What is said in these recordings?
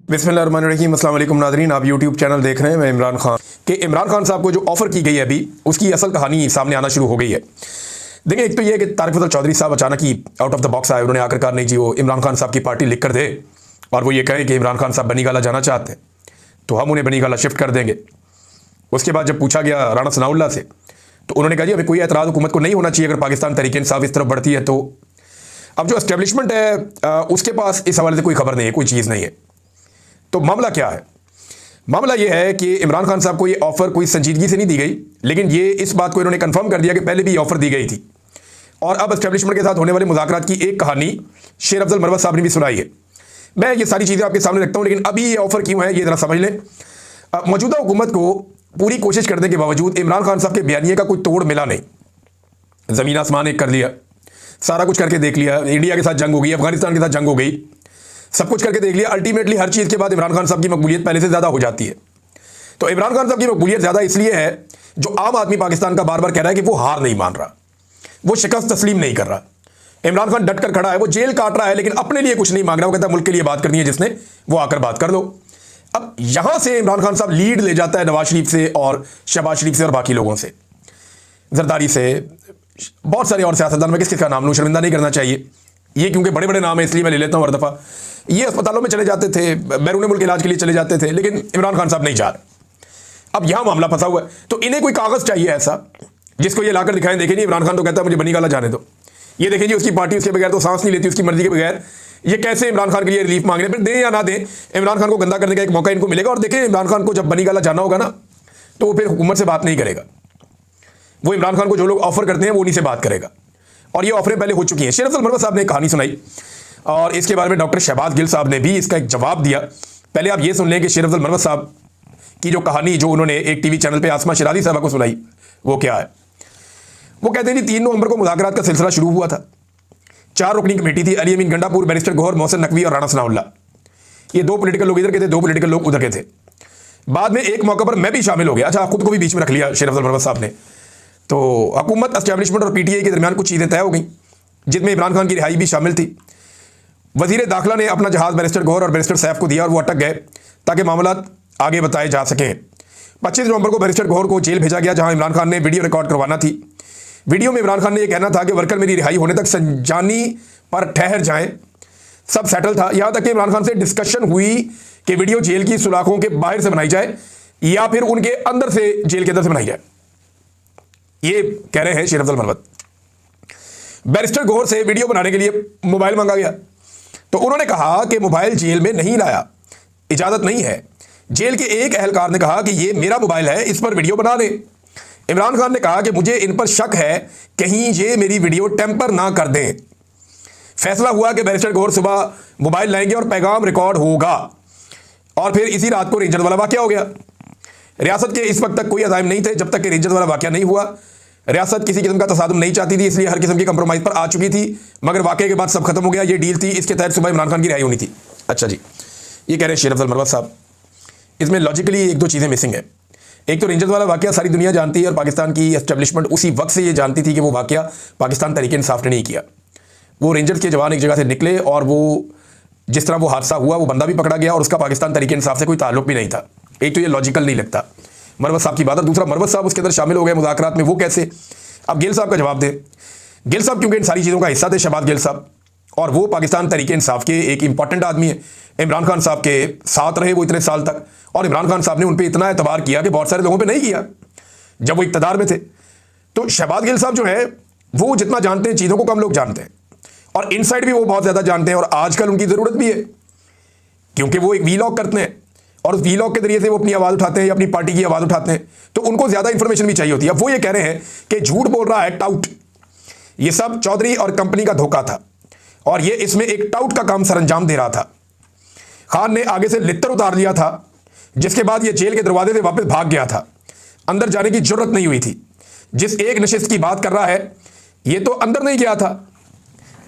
बिस्मिल्लाहिर्रहमानिर्रहीम। अस्सलाम वालेकुम नाज़रीन, आप यूट्यूब चैनल देख रहे हैं। मैं इमरान खान कि इमरान खान साहब को जो ऑफ़र की गई है अभी उसकी असल कहानी सामने आना शुरू हो गई है। देखिए, एक तो ये है कि तारिक फजल चौधरी साहब अचानक ही आउट ऑफ द बॉक्स आए। उन्होंने आखिरकार नहीं जी वो इमरान खान साहब की पार्टी लिख कर दे और वो ये कहें कि इमरान खान साहब बनीगाला जाना चाहते हैं तो हम उन्हें बनीगाला शिफ्ट कर देंगे। उसके बाद जब पूछा गया राणा सनाउल्लाह से तो उन्होंने कहा जी अभी कोई एतराज़ हुकूमत को नहीं होना चाहिए अगर पाकिस्तान तहरीक इंसाफ इस तरफ बढ़ती है तो। अब जो एस्टेब्लिशमेंट है उसके पास इस हवाले से कोई खबर नहीं है, कोई चीज़ नहीं है। तो मामला क्या है? मामला यह है कि इमरान खान साहब को ये ऑफ़र कोई संजीदगी से नहीं दी गई, लेकिन ये इस बात को इन्होंने कंफर्म कर दिया कि पहले भी ये ऑफ़र दी गई थी और अब एस्टेब्लिशमेंट के साथ होने वाले मुज़ाकरात की एक कहानी शेर अफजल मरवत साहब ने भी सुनाई है। मैं ये सारी चीज़ें आपके सामने रखता हूँ, लेकिन अभी ये ऑफ़र क्यों है ये ज़रा समझ लें। मौजूदा हुकूमत को पूरी कोशिश करने के बावजूद इमरान खान साहब के बयानिए का कोई तोड़ मिला नहीं। ज़मीन आसमान एक कर लिया, सारा कुछ करके देख लिया, इंडिया के साथ जंग हो गई, अफगानिस्तान के साथ जंग हो गई, सब कुछ करके देख लिया। अल्टीमेटली हर चीज़ के बाद इमरान खान साहब की मकबूलियत पहले से ज़्यादा हो जाती है। तो इमरान खान साहब की मकबूलियत ज़्यादा इसलिए है जो आम आदमी पाकिस्तान का बार बार कह रहा है कि वो हार नहीं मान रहा, वो शिकस्त तस्लीम नहीं कर रहा। इमरान खान डट कर खड़ा है, वो जेल काट रहा है लेकिन अपने लिए कुछ नहीं मांग रहा। वो कहता है मुल्क के लिए बात करनी है जिसने, वो आकर बात कर लो। अब यहां से इमरान खान साहब लीड ले जाता है नवाज शरीफ से और शहबाज शरीफ से और बाकी लोगों से, जरदारी से, बहुत सारे और सियासतदान। में किस का नाम लूं, शर्मिंदा नहीं करना चाहिए ये, क्योंकि बड़े बड़े नाम है इसलिए मैं ले लेता हूं हर दफ़ा। ये अस्पतालों में चले जाते थे, बैरून मुल्क इलाज के लिए चले जाते थे, लेकिन इमरान खान साहब नहीं जा रहे। अब यहां मामला फंसा हुआ है तो इन्हें कोई कागज़ चाहिए ऐसा जिसको ये लाकर दिखाएं। देखें जी इमरान खान तो कहता है मुझे बनीगाला जाने दो, ये देखें जी उसकी पार्टी उसके बगैर तो सांस नहीं लेती, उसकी मर्जी के बगैर। ये कैसे इमरान खान के लिए रिलीफ मांग रहे हैं? फिर दें या ना दें, इमरान खान को गंदा करने का एक मौका इनको मिलेगा। और देखें इमरान खान को जब बनीगाला जाना होगा ना तो वो फिर हुकूमत से बात नहीं करेगा, वो इमरान खान को जो लोग ऑफर करते हैं वो उन्हीं से बात करेगा। और ये ऑफरें पहले हो चुकी हैं। शेर अफजल मरवत साहब ने एक कहानी सुनाई और इसके बारे में डॉक्टर शहबाज गिल साहब ने भी इसका एक जवाब दिया। पहले आप ये सुन लें कि शेर अफजल मरवत साहब की जो कहानी जो उन्होंने एक टीवी चैनल पे आसमा शिराजी साहब को सुनाई वो क्या है। वो कहते हैं कि 3 नवंबर को मुज़ाकरात का सिलसिला शुरू हुआ था। 4 रुकनी कमेटी थी, अली अमीन गंडापुर, बैरिस्टर गौहर, मोहसिन नकवी और राणा सनाउल्लाह। ये 2 पोलिटिकल लोग इधर के थे, 2 पोलिटिकल लोग उधर के थे। बाद में एक मौका पर मैं भी शामिल हो गया। अच्छा, खुद को भी बीच में रख लिया शेर अफजल मरवत साहब ने। तो हुकूमत, एस्टेब्लिशमेंट और पीटीआई के दरमियान कुछ चीज़ें तय हो गई जिसमें इमरान खान की रिहाई भी शामिल थी। वजीर दाखिला ने अपना जहाज़ बैरिस्टर गौहर और बैरिस्टर सैफ को दिया और वो अटक गए ताकि मामला आगे बताए जा सकें। 25 नवंबर को बैरिस्टर गौहर को जेल भेजा गया जहां इमरान खान ने वीडियो रिकॉर्ड करवाना थी। वीडियो में इमरान खान ने यह कहना था कि वर्कर मेरी रिहाई होने तक संजानी पर ठहर जाएं, सब सेटल था। यहां तक कि इमरान खान से डिस्कशन हुई कि वीडियो जेल की सुलाखों के बाहर से बनाई जाए या फिर उनके अंदर से, जेल के अंदर से बनाई जाए। ये कह रहे हैं शेर अफजल मरवत। बैरिस्टर गौहर से वीडियो बनाने के लिए मोबाइल मांगा गया तो उन्होंने कहा कि मोबाइल जेल में नहीं लाया, इजाजत नहीं है। जेल के एक अहलकार ने कहा कि ये मेरा मोबाइल है, इस पर वीडियो बना दें। इमरान खान ने कहा कि मुझे इन पर शक है, कहीं ये मेरी वीडियो टेम्पर ना कर दें। फैसला हुआ कि बैरिस्टर गौहर सुबह मोबाइल लाएंगे और पैगाम रिकॉर्ड होगा। और फिर इसी रात को रेंजर वाला वाकया हो गया। रियासत के इस वक्त तक कोई अज़ाइम नहीं थे जब तक कि रेंजर वाला वाकया नहीं हुआ। रियासत किसी किस्म का तसादुम नहीं चाहती थी, इसलिए हर किस्म की कंप्रोमाइज़ पर आ चुकी थी, मगर वाकये के बाद सब खत्म हो गया। ये डील थी, इसके तहत सुबह इमरान खान की रिहाई होनी थी। अच्छा जी, ये कह रहे हैं शेर अफजल मरवत साहब। इसमें लॉजिकली 1-2 चीज़ें मिसिंग है। एक तो रेंजर्स वाला वाकया सारी दुनिया जानती है और पाकिस्तान की एस्टेब्लिशमेंट उसी वक्त से ये जानती थी कि वो वाकया पाकिस्तान तहरीक इंसाफ ने नहीं किया। वो रेंजर्स के जवान एक जगह से निकले और वो जिस तरह वो हादसा हुआ वो बंदा भी पकड़ा गया और उसका पाकिस्तान तहरीक इंसाफ से कोई ताल्लुक भी नहीं था। एक तो ये लॉजिकल नहीं लगता मरवत साहब की बात। और दूसरा, मरवत साहब उसके अंदर शामिल हो गए मुज़ाकरात में, वो कैसे? अब गिल साहब का जवाब दें। गिल साहब क्योंकि इन सारी चीज़ों का हिस्सा थे, शहबाज गिल साहब, और वो पाकिस्तान तहरीक इंसाफ के एक इंपॉर्टेंट आदमी है। इमरान खान साहब के साथ रहे वो इतने साल तक और इमरान खान साहब ने उन पर इतना एतबार किया कि बहुत सारे लोगों पे नहीं किया जब वो इक़्तिदार में थे। तो शहबाज गिल साहब जो है वो जितना जानते हैं चीज़ों को कम लोग जानते हैं और इनसाइड भी वो बहुत ज़्यादा जानते हैं और आजकल उनकी ज़रूरत भी है क्योंकि वो एक वीलॉग करते हैं और उस वीलॉग के जरिए से वो अपनी आवाज़ उठाते हैं या अपनी पार्टी की आवाज़ उठाते हैं, तो उनको ज़्यादा इंफॉर्मेशन भी चाहिए होती है। अब वो ये कह रहे हैं कि झूठ बोल रहा है टाउट, ये सब चौधरी और कंपनी का धोखा था और ये इसमें एक टाउट का काम सरअंजाम दे रहा था। खान ने आगे से लित्तर उतार लिया था जिसके बाद ये जेल के दरवाजे से वापस भाग गया था, अंदर जाने की जरूरत नहीं हुई थी। जिस एक नशिस्त की बात कर रहा है ये तो अंदर नहीं गया था।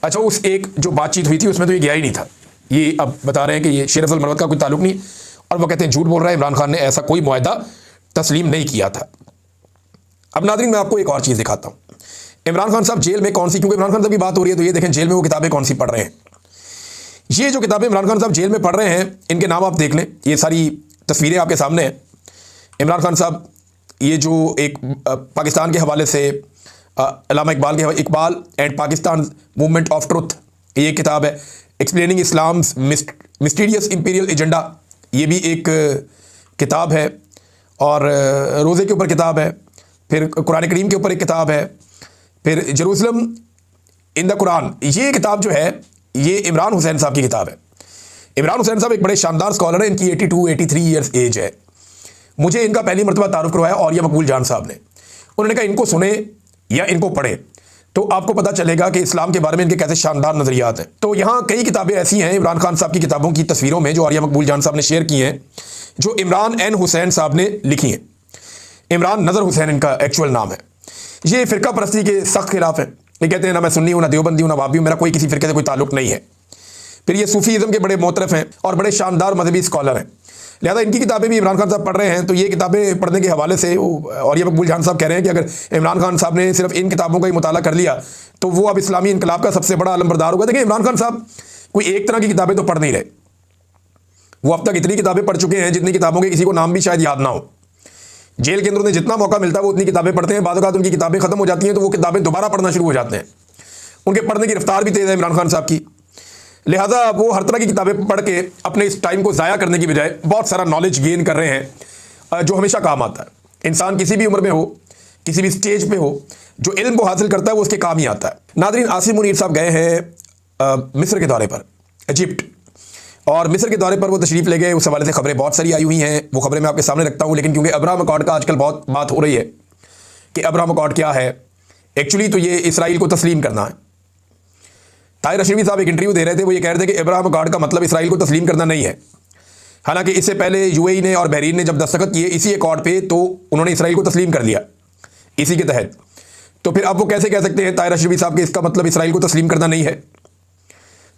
अच्छा, उस एक जो बातचीत हुई थी उसमें तो ये गया ही नहीं था। ये अब बता रहे हैं कि ये शेर अफजल मरवत का कोई ताल्लुक नहीं और वो कहते हैं झूठ बोल रहा है, इमरान खान ने ऐसा कोई मुआहदा तस्लीम नहीं किया था। अब नाज़रीन मैं आपको एक और चीज़ दिखाता हूँ। इमरान खान साहब जेल में कौन सी, क्योंकि इमरान खान साहब की बात हो रही है तो ये देखें जेल में वो किताबें कौन सी पढ़ रहे हैं। ये जो किताबें इमरान खान साहब जेल में पढ़ रहे हैं, इनके नाम आप देख लें, ये सारी तस्वीरें आपके सामने हैं। इमरान खान साहब ये जो एक पाकिस्तान के हवाले से अल्लामा इकबाल के Iqbal and Pakistan movement of truth, ये किताब है। Explaining Islam's mysterious imperial agenda, ये भी एक किताब है। और रोज़े के ऊपर किताब है। फिर कुरान करीम के ऊपर एक किताब है। फिर जेरूसलम इन द कुरान, ये किताब जो है ये इमरान हुसैन साहब की किताब है। इमरान हुसैन साहब एक बड़े शानदार स्कॉलर हैं। इनकी 82-83 ईयर्स एज है। मुझे इनका पहली मरतबा तारुफ करवाया और ये मकबूल जान साहब ने। उन्होंने कहा इनको सुने या इनको पढ़े तो आपको पता चलेगा कि इस्लाम के बारे में इनके कैसे शानदार नज़रियात हैं। तो यहाँ कई किताबें ऐसी हैं इमरान खान साहब की किताबों की तस्वीरों में जो आर्या मकबूल जान साहब ने शेयर की हैं, जो इमरान एन हुसैन साहब ने लिखी हैं। इमरान नज़र हुसैन इनका एक्चुअल नाम है। ये फ़िरका परस्ती के सख्त खिलाफ है। ये कहते हैं ना मैं सुन्नी हूँ, ना देवबंदी हूँ, ना वाबी हूँ, मेरा कोई किसी फ़िरके से कोई ताल्लुक नहीं है। फिर ये सूफ़ीज़म के बड़े मोतरफ़ हैं और बड़े शानदार मजहबी स्कॉलर हैं। लिहाजा इनकी किताबें भी इमरान खान साहब पढ़ रहे हैं। तो ये किताबें पढ़ने के हवाले से और ये मकबूल जान साहब कह रहे हैं कि अगर इमरान खान साहब ने सिर्फ इन किताबों का ही मुताला कर लिया तो वो अब इस्लामी इनकलाब का सबसे बड़ा अलमबरदार होगा। देखिए इमरान खान साहब कोई एक तरह की किताबें तो पढ़ नहीं रहे। वो अब तक इतनी किताबें पढ़ चुके हैं जितनी किताबों के किसी को नाम भी शायद याद ना हो। जेल के अंदर उन्हें जितना मौका मिलता है वो उतनी किताबें पढ़ते हैं। बाद उनकी किताबें खत्म हो जाती हैं तो वो किताबें दोबारा पढ़ना शुरू हो जाते हैं। उनके पढ़ने की रफ्तार भी तेज़ है इमरान खान साहब की। लिहाजा वो हर तरह की किताबें पढ़ के अपने इस टाइम को ज़ाया करने की बजाय बहुत सारा नॉलेज गेन कर रहे हैं जो हमेशा काम आता है। इंसान किसी भी उम्र में हो, किसी भी स्टेज पे हो, जो इल्म वो हासिल करता है वो उसके काम ही आता है। नादरीन, आसिम मुनीर साहब गए हैं मिस्र के दौरे पर, इजिप्ट, और मिस्र के दौरे पर वो तशरीफ़ ले गए। उस हवाले से खबरें बहुत सारी आई हुई हैं। वो खबरें मैं आपके सामने रखता हूँ। लेकिन क्योंकि अब्राहम अकॉर्ड का आजकल बहुत बात हो रही है कि अब्राहम अकॉर्ड क्या है, एक्चुअली तो ये इसराइल को तस्लीम करना है। ताहिर अशरफी साहब एक इंटरव्यू दे रहे थे, वो ये कह रहे थे कि अब्राहम अकॉर्ड का मतलब इसराइल को तस्लीम करना नहीं है। हालांकि इससे पहले यूएई ने और बहरीन ने जब दस्तखत किए इसी अकॉर्ड पे तो उन्होंने इसराइल को तस्लीम कर लिया इसी के तहत। तो फिर अब वो कैसे कह सकते हैं ताहिर अशरफी साहब कि इसका मतलब इसराइल को तस्लीम करना नहीं है।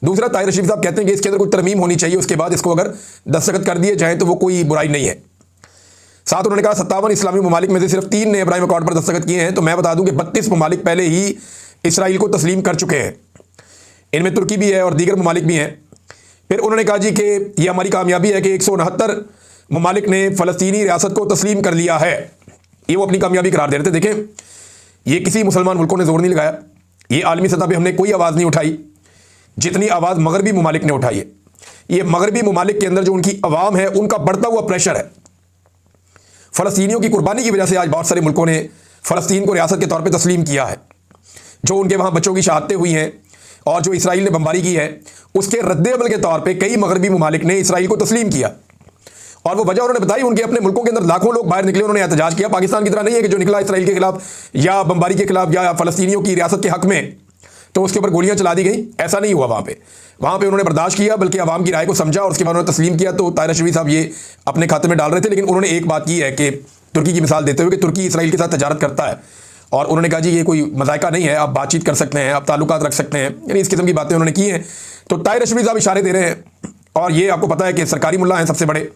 दूसरा, ताहिर अशरफी साहब कहते हैं कि इसके अंदर कुछ तरमीम होनी चाहिए, उसके बाद इसको अगर दस्तखत कर दिए जाए तो वो कोई बुराई नहीं है। साथ उन्होंने कहा 57 इस्लामी ममालिक में से सिर्फ 3 ने अब्राहम अकॉर्ड पर दस्तखत किए हैं। तो मैं बता दूं कि 32 ममालिक पहले ही इसराइल को तस्लीम कर चुके हैं। इनमें तुर्की भी है और दीगर ममालिक भी हैं। फिर उन्होंने कहा जी कि यह हमारी कामयाबी है कि 169 ममालिक ने फ़लस्तीनी रियासत को तस्लीम कर लिया है। ये वो अपनी कामयाबी करार दे रहे थे। देखें, ये किसी मुसलमान मुल्कों ने जोर नहीं लगाया, ये आलमी सतह पर हमने कोई आवाज़ नहीं उठाई जितनी आवाज़ मगरबी ममालिक ने उठाई है। ये मगरबी ममालिक के अंदर जो उनकी अवाम है उनका बढ़ता हुआ प्रेशर है। फ़लस्तीनियों की कुर्बानी की वजह से आज बहुत सारे मुल्कों ने फ़लस्तीन को रियासत के तौर पर तस्लीम किया है। जो उनके वहाँ बच्चों की शहादतें हुई हैं और जो इसराइल ने बमबारी की है उसके रद्द-ए-अमल के तौर पे कई मगरबी ममालिक ने इसराइल को तस्लीम किया। और वो वजह उन्होंने बताई, उनके अपने मुल्कों के अंदर लाखों लोग बाहर निकले, उन्होंने एहतजाज किया। पाकिस्तान की तरह नहीं है कि जो निकला इसराइल के खिलाफ या बमबारी के खिलाफ या फ़लस्तीनियों की रियासत के हक़ में तो उसके ऊपर गोलियां चला दी गई, ऐसा नहीं हुआ। वहाँ पे उन्होंने बर्दाश्त किया, बल्कि आवाम की राय को समझा और उसके बाद उन्होंने तस्लीम किया। तो ताहिर अशरफी साहब ये अपने खाते में डाल रहे थे। लेकिन उन्होंने एक बात की है कि तुर्की की मिसाल देते हुए कि तुर्की इसराइल के साथ तजारत करता है और उन्होंने कहा जी ये कोई मजायका नहीं है, आप बातचीत कर सकते हैं, आप ताल्लुकात रख सकते हैं, यानी इस किस्म की बातें उन्होंने की हैं। तो ताहिर अशरफी साहब इशारे दे रहे हैं और ये आपको पता है कि सरकारी मुल्ला हैं सबसे बड़े।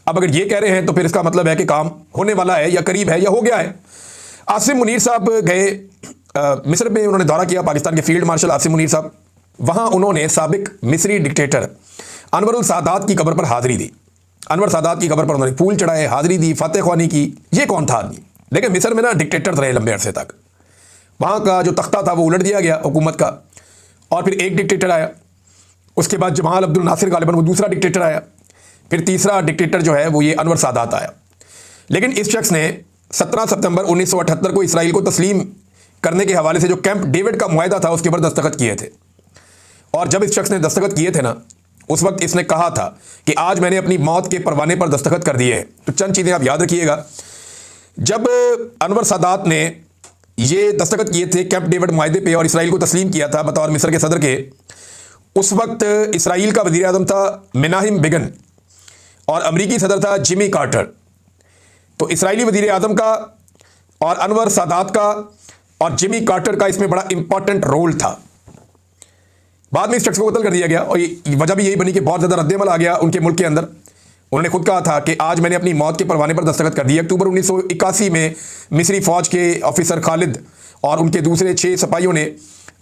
अब अगर ये कह रहे हैं तो फिर इसका मतलब है कि काम होने वाला है या करीब है या हो गया है। आसिम मुनीर साहब गए मिस्र में, उन्होंने दौरा किया, पाकिस्तान के फील्ड मार्शल आसिम मुनीर साहब। वहाँ उन्होंने साबिक मिस्री डिक्टेटर अनवर सादात की कब्र पर हाज़िरी दी। अनवर सादात की कब्र पर उन्होंने फूल चढ़ाए, हाज़िरी दी, फातह ख्वानी की। ये कौन था आदमी? देखिए, मिस्र में ना डिक्टेटर रहे लंबे अरसे तक। वहाँ का जो तख्ता था वो उलट दिया गया हुकूमत का और फिर एक डिक्टेटर आया। उसके बाद जमाल अब्दुल नासिर गालिबन वो दूसरा डिक्टेटर आया। फिर तीसरा डिक्टेटर जो है वो ये अनवर सादात आया। लेकिन इस शख्स ने 17 सितंबर 1978 को इसराइल को तस्लीम करने के हवाले से जो कैंप डेविड का मुआहदा था उसके ऊपर दस्तखत किए थे। और जब इस शख्स ने दस्तखत किए थे ना, उस वक्त इसने कहा था कि आज मैंने अपनी मौत के परवाने पर दस्तखत कर दिए हैं। तो चंद चीज़ें आप याद रखिएगा। जब अनवर सादात ने ये दस्तखत किए थे कैंप डेविड मुआहदे पे और इसराइल को तस्लीम किया था बतौर मिस्र के सदर के, उस वक्त इसराइल का वज़ीर आज़म था मेनाहिम बिगन और अमरीकी सदर था जिमी कार्टर। तो इसराइली वज़ीर आज़म का और अनवर सादात का और जिमी कार्टर का इसमें बड़ा इंपॉर्टेंट रोल था। बाद में इस शख्स को कत्ल कर दिया गया और वजह भी यही बनी कि बहुत ज़्यादा रद्द-ए-अमल आ गया उनके मुल्क के अंदर। उन्होंने खुद कहा था कि आज मैंने अपनी मौत के परवाने पर दस्तखत कर दिया। अक्टूबर 1981 में मिस्री फ़ौज के ऑफिसर खालिद और उनके दूसरे 6 सिपाहियों ने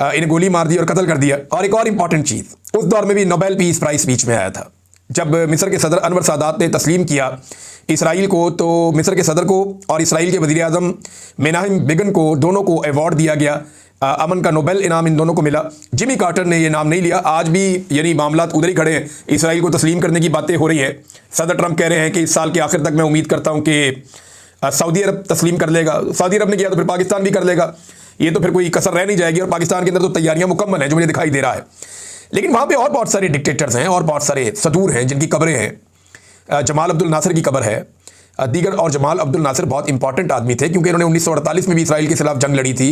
इन्हें गोली मार दी और कत्ल कर दिया। और एक और इंपॉर्टेंट चीज़, उस दौर में भी नोबेल पीस प्राइज़ बीच में आया था। जब मिस्र के सदर अनवर सादात ने तस्लीम किया इसराइल को, तो मिस्र के सदर को और इसराइल के वज़ीर आज़म मेनाहिम बिगन को दोनों को अवार्ड दिया गया। अमन का नोबेल इनाम इन दोनों को मिला। जिमी कार्टर ने ये नाम नहीं लिया। आज भी यानी मामलात उधर ही खड़े हैं, इसराइल को तस्लीम करने की बातें हो रही है। सदर ट्रंप कह रहे हैं कि इस साल के आखिर तक मैं उम्मीद करता हूँ कि सऊदी अरब तस्लीम कर लेगा। सऊदी अरब ने किया तो फिर पाकिस्तान भी कर लेगा। ये तो फिर कोई कसर रह नहीं जाएगी। और पाकिस्तान के अंदर तो तैयारियां मुकम्मल हैं जो मुझे दिखाई दे रहा है। लेकिन वहाँ पे और बहुत सारे डिक्टेटर्स हैं और बहुत सारे सदूर हैं जिनकी कब्रें हैं। जमाल अब्दुल नासिर की कब्र है दीगर। और जमाल अब्दुल नासिर बहुत इंपॉर्टेंट आदमी थे क्योंकि इन्होंने 1948 में भी इसराइल के खिलाफ जंग लड़ी थी।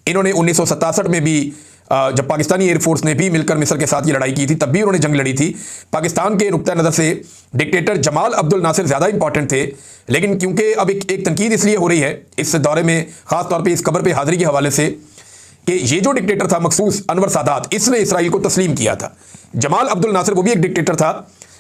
इन्होंने 1967 में भी जब पाकिस्तानी एयरफोर्स ने भी मिलकर मिस्र के साथ ये लड़ाई की थी तब भी उन्होंने जंग लड़ी थी। पाकिस्तान के नुक्ता नज़र से डिक्टेटर जमाल अब्दुल नासिर ज़्यादा इंपॉर्टेंट थे। लेकिन क्योंकि अब एक तनकीद इसलिए हो रही है इस दौरे में, ख़ास तौर पर इस कब्र पर हाजिरी के हवाले से, कि ये जो डिक्टेटर था मखसूस अनवर सादात, इसने इसराइल को तस्लीम किया था। जमाल अब्दुल नासिर वो भी एक डिक्टेटर था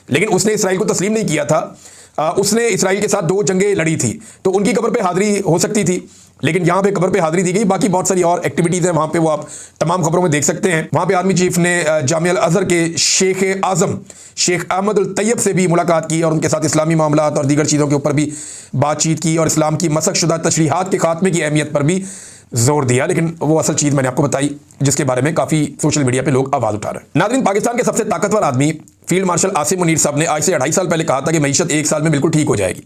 लेकिन उसने इसराइल को तस्लीम नहीं किया था। उसने इसराइल के साथ 2 जंगें लड़ी थी, तो उनकी कब्र पे हाजिरी हो सकती थी। लेकिन यहाँ पे कब्र पे हाजिरी दी गई। बाकी बहुत सारी और एक्टिविटीज़ हैं वहाँ पे, वो आप तमाम खबरों में देख सकते हैं। वहाँ पे आर्मी चीफ ने जामिया अल-अज़हर के शेख आज़म शेख अहमद उल तैयब से भी मुलाकात की और उनके साथ इस्लामी मामलात और दीगर चीज़ों के ऊपर भी बातचीत की और इस्लाम की मसकशुदा तशरीहात के खात्मे की अहमियत पर भी जोर दिया। लेकिन वो असल चीज़ मैंने आपको बताई जिसके बारे में काफ़ी सोशल मीडिया पे लोग आवाज़ उठा रहे हैं। नाज़रीन, पाकिस्तान के सबसे ताकतवर आदमी फील्ड मार्शल आसिम मुनीर साहब ने आज से 2.5 साल पहले कहा था कि मईशत 1 साल में बिल्कुल ठीक हो जाएगी।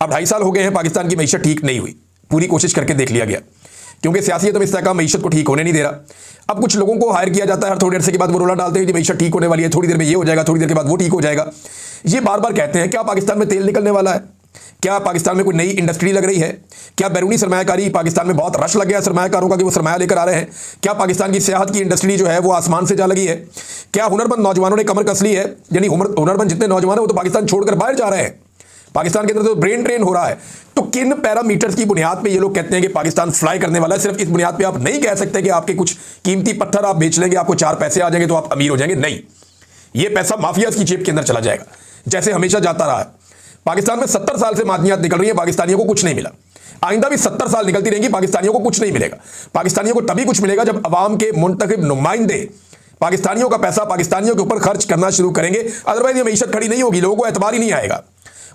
अब 2.5 साल हो गए हैं, पाकिस्तान की मईशत ठीक नहीं हुई। पूरी कोशिश करके देख लिया गया क्योंकि सियासी तो इस्तेहकाम मईशत को ठीक होने नहीं दे रहा। अब कुछ लोगों को हायर किया जाता है, हर थोड़ी देर से के बाद वो रोला डालते हैं कि मईशत ठीक होने वाली है, थोड़ी देर में ये हो जाएगा, थोड़ी देर के बाद वो ठीक हो जाएगा। ये बार बार कहते हैं। क्या पाकिस्तान में तेल निकलने वाला है? क्या पाकिस्तान में कोई नई इंडस्ट्री लग रही है? क्या बैरूनी सरमायाकारी पाकिस्तान में बहुत रश लग गया सरमायाकारों का कि वो सरमाया लेकर आ रहे हैं? क्या पाकिस्तान की सियाहत की इंडस्ट्री जो है वो आसमान से जा लगी है? क्या हुनरमंद नौजवानों ने कमर कस ली है? यानी हुनरमंद जितने नौजवान हैं वो तो पाकिस्तान छोड़कर बाहर जा रहे हैं। पाकिस्तान के अंदर तो ब्रेन ड्रेन हो रहा है। तो किन पैरामीटर्स की बुनियाद पे ये लोग कहते हैं कि पाकिस्तान फ्लाई करने वाला है? सिर्फ इस बुनियाद पे आप नहीं कह सकते कि आपके कुछ कीमती पत्थर आप बेच लेंगे, आपको 4 पैसे आ जाएंगे तो आप अमीर हो जाएंगे। नहीं, ये पैसा माफियाज की जेब के अंदर चला जाएगा जैसे हमेशा जाता रहा है। पाकिस्तान में 70 साल से मादनियात निकल रही है, पाकिस्तानियों को कुछ नहीं मिला। आइंदा भी 70 साल निकलती रहेंगी, पाकिस्तानियों को कुछ नहीं मिलेगा। पाकिस्तानियों को तभी कुछ मिलेगा जब अवाम के मुंतखब नुमाइंदे पाकिस्तानियों का पैसा पाकिस्तानियों के ऊपर खर्च करना शुरू करेंगे। अदरवाइज ये मईशत खड़ी नहीं होगी, लोगों को एतबार ही नहीं आएगा।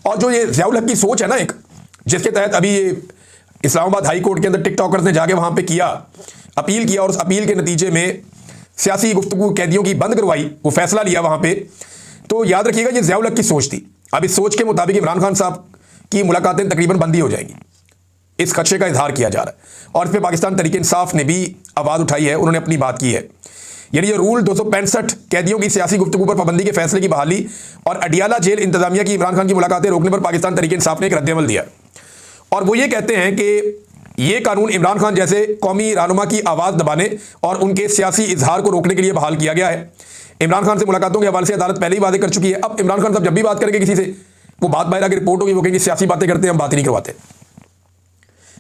और जो ये ज़ियाउल हक की सोच है ना, एक जिसके तहत अभी ये इस्लामाबाद हाई कोर्ट के अंदर टिकटॉकर्स ने जाके वहाँ पे किया, अपील किया और उस अपील के नतीजे में सियासी गुफ्तगू कैदियों की बंद करवाई, वो फैसला लिया वहाँ पे। तो याद रखिएगा ये ज़ियाउल हक की सोच थी। अब इस सोच के मुताबिक इमरान खान साहब की मुलाकातें तकरीबन बंद ही हो जाएंगी, इस खदशे का इजहार किया जा रहा है। और इस पर पाकिस्तान तहरीक इंसाफ ने भी आवाज़ उठाई है, उन्होंने अपनी बात की है। यानी ये रूल 265 कैदियों की सियासी गुफ्तगू पर पाबंदी के फैसले की बहाली और अडियाला जेल इंतजामिया की इमरान खान की मुलाकातें रोकने पर पाकिस्तान तहरीक इंसाफ ने एक रद्दअमल दिया। और वो ये कहते हैं कि ये कानून इमरान खान जैसे कौमी रहनुमा की आवाज़ दबाने और उनके सियासी इजहार को रोकने के लिए बहाल किया गया है। इमरान खान से मुलाकातों के हवाले से अदालत पहले ही वादे कर चुकी है। अब इमरान खान साहब जब भी बात करेंगे किसी से, वो बात बाहर आकर रिपोर्ट होगी, वो कहेंगे सियासी बातें करते हैं, हम बात ही नहीं करवाते।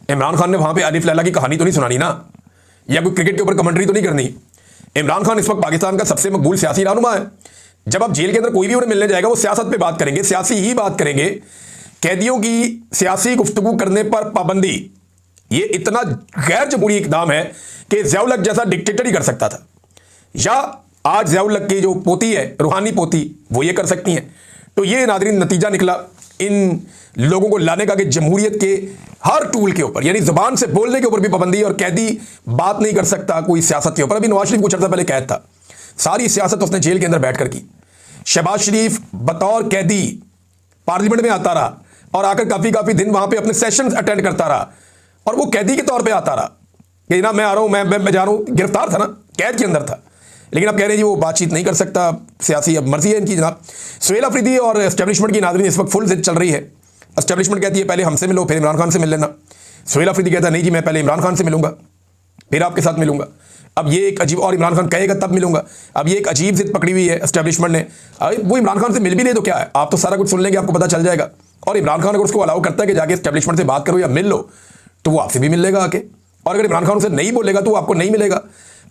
इमरान खान ने वहां पे अलिफ लैला की कहानी तो नहीं सुनानी ना, या कोई क्रिकेट के ऊपर कमेंट्री तो नहीं करनी। इमरान खान इस वक्त पाकिस्तान का सबसे मकबूल सियासी रहनुमा है। जब आप जेल के अंदर कोई भी उन्हें मिलने जाएगा, वो सियासत पे बात करेंगे, सियासी ही बात करेंगे। कैदियों की सियासी गुफ्तगू करने पर पाबंदी, ये इतना गैर जमहूरी इकदाम है कि ज़ियाउल हक जैसा डिक्टेटर ही कर सकता था, या आज ज़ियाउल हक की जो पोती है, रूहानी पोती, वो ये कर सकती हैं। तो ये नाज़रीन नतीजा निकला इन लोगों को लाने का कि जमहूरियत के हर टूल के ऊपर, यानी ज़बान से बोलने के ऊपर भी पाबंदी, और कैदी बात नहीं कर सकता कोई सियासत के ऊपर। अभी नवाज शरीफ कुछ अर्सा पहले कैद था, सारी सियासत उसने जेल के अंदर बैठकर की। शहबाज शरीफ बतौर कैदी पार्लियामेंट में आता रहा और आकर काफ़ी दिन वहाँ पे अपने सेशंस अटेंड करता रहा, और वो कैदी के तौर पे आता रहा कि ना मैं आ रहा हूँ, मैं जा रहा हूँ। गिरफ्तार था ना, कैद के अंदर था। लेकिन अब कह रहे हैं जी वो बातचीत नहीं कर सकता, सियासी अब मर्जी है इनकी जनाब। सुहेल अफरीदी और एस्टेब्लिशमेंट की नाज़रीन इस वक्त फुल जिद चल रही है। एस्टेब्लिशमेंट कहती है पहले हमसे मिलो, फिर इमरान खान से मिल लेना। सुहेल अफरीदी कहता है नहीं जी, मैं पहले इमरान खान से मिलूंगा, फिर आपके साथ मिलूंगा। अब ये एक अजीब, और इमरान खान कहेगा तब मिलूंगा। अब ये एक अजीब जिद पकड़ी हुई है एस्टेब्लिशमेंट ने। वो इमरान खान से मिल भी ले तो क्या है, आप तो सारा कुछ सुन लेंगे, आपको पता चल जाएगा। और इमरान खान अगर उसको अलाउ करता है कि जाके एस्टेब्लिशमेंट से बात करो या मिल लो, तो वो आपसे भी मिल लेगा आके। और अगर इमरान खान उसे नहीं बोलेगा तो आपको नहीं मिलेगा।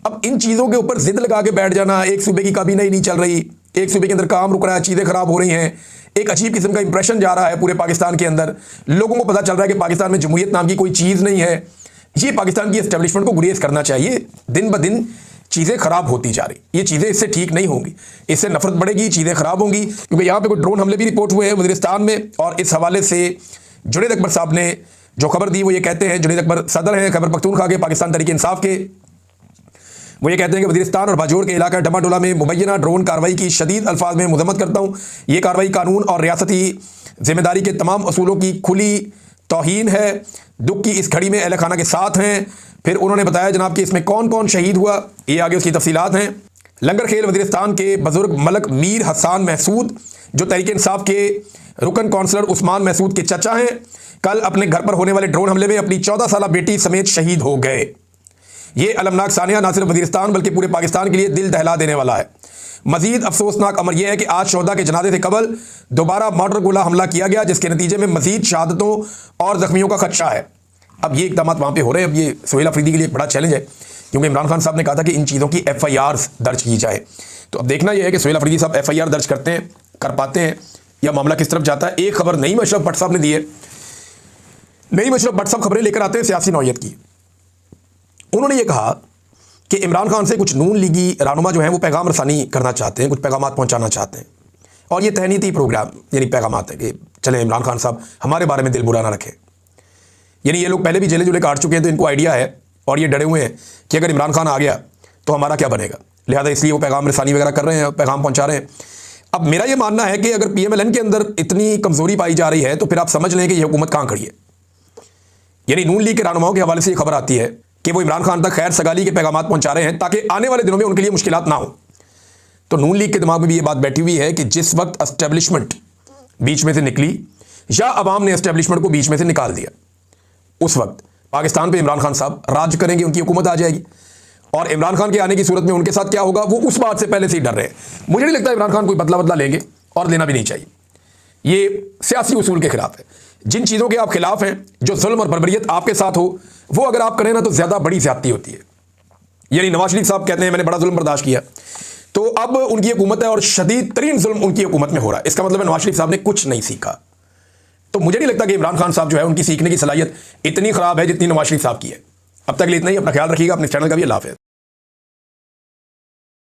अब इन चीज़ों के ऊपर जिद लगा के बैठ जाना, एक सूबे की काबीना ही नहीं चल रही, एक सूबे के अंदर काम रुक रहा है, चीज़ें खराब हो रही हैं, एक अजीब किस्म का इंप्रेशन जा रहा है पूरे पाकिस्तान के अंदर। लोगों को पता चल रहा है कि पाकिस्तान में जमहूरियत नाम की कोई चीज़ नहीं है। ये पाकिस्तान की एस्टेब्लिशमेंट को गुरेज करना चाहिए। दिन ब दिन चीज़ें खराब होती जा रही, ये चीज़ें इससे ठीक नहीं होंगी, इससे नफरत बढ़ेगी, चीज़ें खराब होंगी। क्योंकि यहाँ पे कोई ड्रोन हमले भी रिपोर्ट हुए हैं वज़ीरिस्तान में, और इस हवाले से जुनैद अकबर साहब ने जो खबर दी वो ये कहते हैं, जुनैद अकबर सदर हैं खैबर पख्तूनख्वा के पाकिस्तान तहरीक इंसाफ के, वो ये कहते हैं कि वज़ीरिस्तान और बाजोड़ के इलाका डमाडोला में मुबैना ड्रोन कार्रवाई की शदीद अल्फाज में मजम्मत करता हूँ। ये कार्रवाई कानून और रियासती जिम्मेदारी के तमाम असूलों की खुली तौहीन है। दुख की इस घड़ी में अहल खाना के साथ हैं। फिर उन्होंने बताया जनाब कि इसमें कौन कौन शहीद हुआ, ये आगे उसकी तफसीलात हैं। लंगर खेल वज़ीरिस्तान के बुजुर्ग मलक मीर हसान महसूद, जो तहरीक इंसाफ के रुकन कौंसलर उस्मान महसूद के चचा हैं, कल अपने घर पर होने वाले ड्रोन हमले में अपनी 14 साल बेटी समेत शहीद हो गए। ये अलमनाक सानिया ना सिर्फ वज़ीरिस्तान बल्कि पूरे पाकिस्तान के लिए दिल दहला देने वाला है। मजीद अफसोसनाक अमर यह है कि आज शोहदा के जनाजे से कबल दोबारा मॉर्टर गोला हमला किया गया, जिसके नतीजे में मजीद शहादतों और जख्मियों का खदशा है। अब ये इकदाम वहाँ पे हो रहे हैं। अब ये सुहेल अफरीदी के लिए एक बड़ा चैलेंज है, क्योंकि इमरान खान साहब ने कहा था कि इन चीज़ों की FIRs दर्ज की जाए। तो अब देखना यह है कि सुहेल अफरीदी साहब FIR दर्ज करते हैं, कर पाते हैं, या मामला किस तरफ जाता है। एक खबर नईम अशरफ भट्ट साहब ने दी है। नईम अशरफ भट्ट साहब खबरें लेकर आते हैं सियासी नौयत की। उन्होंने ये कहा कि इमरान खान से कुछ नून लीगी रहनुमा जो हैं वो पैगाम रसानी करना चाहते हैं, कुछ पैगाम पहुंचाना चाहते हैं, और ये तहनीती प्रोग्राम यानी पैगाम है कि चले इमरान खान साहब हमारे बारे में दिल बुरा ना रखें। यानी ये लोग पहले भी जेले जुले काट चुके हैं, तो इनको आइडिया है और ये डरे हुए हैं कि अगर इमरान खान आ गया तो हमारा क्या बनेगा, लिहाजा इसलिए वो पैगाम रसानी वगैरह कर रहे हैं, पैगाम पहुँचा रहे हैं। अब मेरा ये मानना है कि अगर PMLN के अंदर इतनी कमज़ोरी पाई जा रही है तो फिर आप समझ लें कि यह हुकूमत कहाँ खड़ी है। यानी नून लीग के रहनुमाओं के हवाले से ये खबर आती है कि वो इमरान खान तक खैर सगाली के पैगाम पहुंचा रहे हैं ताकि आने वाले दिनों में उनके लिए मुश्किलात ना हो। तो नून लीग के दिमाग में भी ये बात बैठी हुई है कि जिस वक्त एस्टेब्लिशमेंट बीच में से निकली या अवाम ने एस्टेब्लिशमेंट को बीच में से निकाल दिया, उस वक्त पाकिस्तान पे इमरान खान साहब राज करेंगे, उनकी हुकूमत आ जाएगी। और इमरान खान के आने की सूरत में उनके साथ क्या होगा वो उस बात से पहले से ही डर रहे हैं। मुझे नहीं लगता इमरान खान कोई बदला लेंगे, और लेना भी नहीं चाहिए। ये सियासी उसूल के खिलाफ है। जिन चीज़ों के आप खिलाफ हैं, जो जुल्म और बर्बरियत आपके साथ हो, वो अगर आप करें ना तो ज़्यादा बड़ी ज़्यादती होती है। यानी नवाज शरीफ साहब कहते हैं मैंने बड़ा जुल्म बर्दाश्त किया, तो अब उनकी हुकूमत है और शदीद तरीन जुल्म उनकी हुकूमत में हो रहा है। इसका मतलब है नवाज शरीफ साहब ने कुछ नहीं सीखा। तो मुझे नहीं लगता कि इमरान खान साहब जो है उनकी सीखने की सलाहियत इतनी ख़राब है जितनी नवाज शरीफ साहब की है। अब तक के लिए इतना ही। अपना ख्याल रखिएगा, अपने चैनल का भी अल्लाह हाफ़िज़।